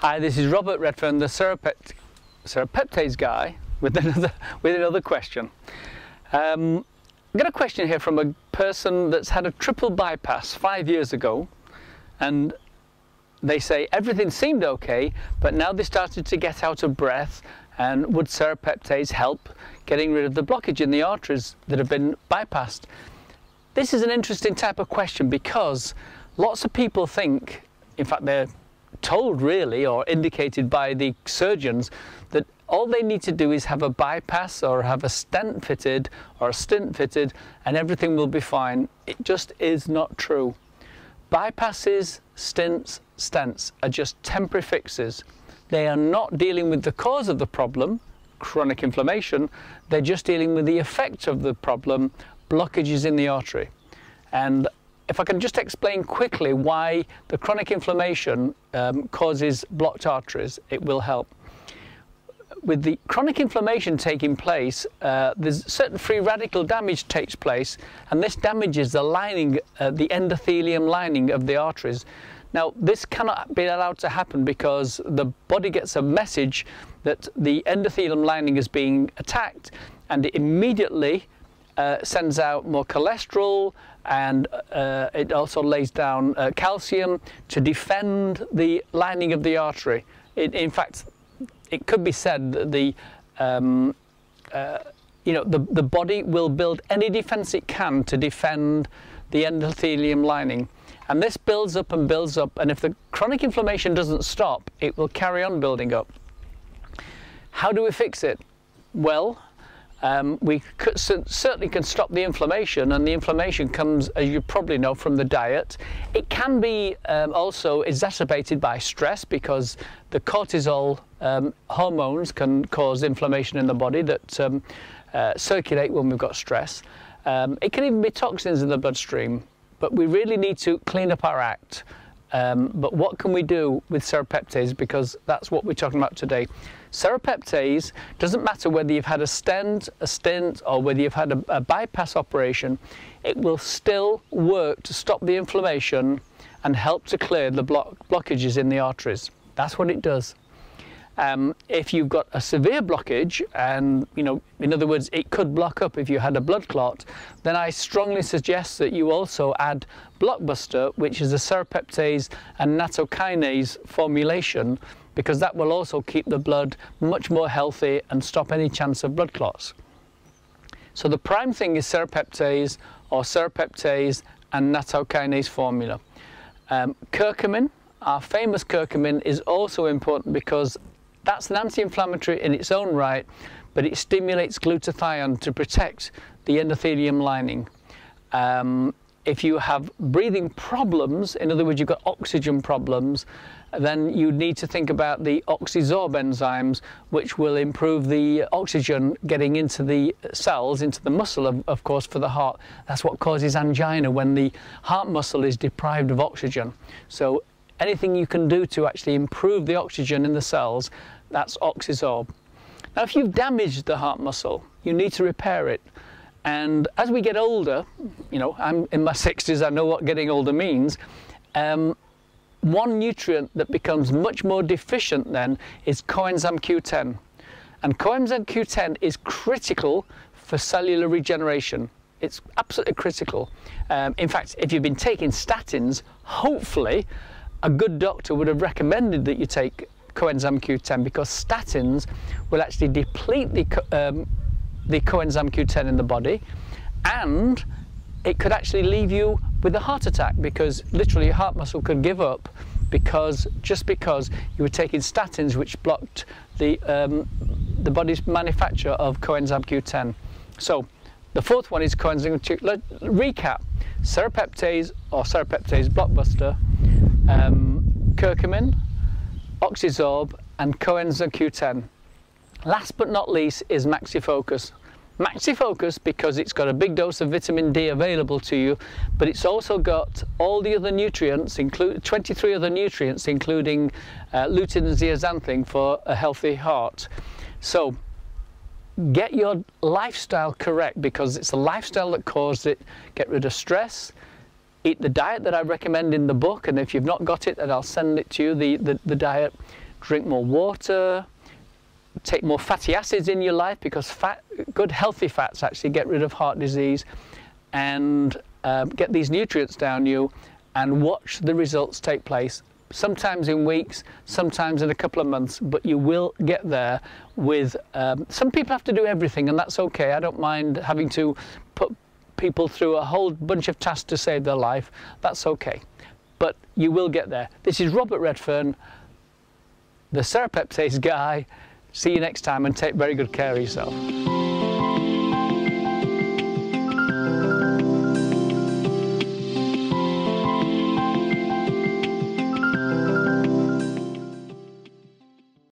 Hi, this is Robert Redfern, the serapeptase guy, with another question. I've got a question here from a person that's had a triple bypass 5 years ago, and they say everything seemed okay, but now they started to get out of breath, and would serapeptase help getting rid of the blockage in the arteries that have been bypassed? This is an interesting type of question because lots of people think, in fact they're told really, or indicated by the surgeons, that all they need to do is have a bypass or have a stent fitted or a stint fitted and everything will be fine. It just is not true. Bypasses, stints, stents are just temporary fixes. They are not dealing with the cause of the problem, chronic inflammation. They're just dealing with the effect of the problem, blockages in the artery. And if I can just explain quickly why the chronic inflammation causes blocked arteries, it will help. With the chronic inflammation taking place, there's certain free radical damage takes place, and this damages the lining, the endothelium lining of the arteries. Now, this cannot be allowed to happen because the body gets a message that the endothelium lining is being attacked, and it immediately sends out more cholesterol, and it also lays down calcium to defend the lining of the artery. In fact, it could be said that the body will build any defense it can to defend the endothelium lining, and this builds up and builds up, and if the chronic inflammation doesn't stop, it will carry on building up. How do we fix it? Well, we certainly can stop the inflammation, and the inflammation comes, as you probably know, from the diet. It can be also exacerbated by stress, because the cortisol hormones can cause inflammation in the body that circulate when we've got stress. It can even be toxins in the bloodstream, but we really need to clean up our act. But what can we do with serapeptase, because that's what we're talking about today. Serapeptase, doesn't matter whether you've had a stent, a stint, or whether you've had a bypass operation, it will still work to stop the inflammation and help to clear the blockages in the arteries. That's what it does. If you've got a severe blockage, and in other words, it could block up if you had a blood clot, then I strongly suggest that you also add Blockbuster, which is a serapeptase and nattokinase formulation, because that will also keep the blood much more healthy and stop any chance of blood clots. So the prime thing is serapeptase, or serapeptase and nattokinase formula. Curcumin, our famous curcumin, is also important because that's an anti-inflammatory in its own right, but it stimulates glutathione to protect the endothelium lining. If you have breathing problems, in other words, you've got oxygen problems, then you need to think about the oxysorb enzymes, which will improve the oxygen getting into the cells, into the muscle, of course, for the heart. That's what causes angina, when the heart muscle is deprived of oxygen. So anything you can do to actually improve the oxygen in the cells, that's oxysorb. Now, if you've damaged the heart muscle, you need to repair it. And as we get older, I'm in my 60s, I know what getting older means. One nutrient that becomes much more deficient then is coenzyme Q10. And coenzyme Q10 is critical for cellular regeneration. It's absolutely critical. In fact, if you've been taking statins, hopefully a good doctor would have recommended that you take coenzyme Q10, because statins will actually deplete the coenzyme Q10 in the body, and it could actually leave you with a heart attack, because literally your heart muscle could give up just because you were taking statins, which blocked the body's manufacture of coenzyme Q10. So the fourth one is coenzyme Q10. Let's recap: serapeptase or serapeptase blockbuster, curcumin, oxysorb, and coenzyme Q10. Last but not least is MaxiFocus. MaxiFocus, because it's got a big dose of vitamin D available to you, but it's also got all the other nutrients, 23 other nutrients, including lutein and zeaxanthin for a healthy heart. So get your lifestyle correct, because it's the lifestyle that caused it. Get rid of stress, eat the diet that I recommend in the book, and if you've not got it, then I'll send it to you, the diet. drink more water, take more fatty acids in your life, because good healthy fats actually get rid of heart disease, and get these nutrients down you, and watch the results take place. Sometimes in weeks, sometimes in a couple of months, but you will get there with, some people have to do everything, and that's okay. I don't mind having to put people through a whole bunch of tasks to save their life. That's okay. But you will get there. This is Robert Redfern, the Serapeptase guy. See you next time, and take very good care of yourself.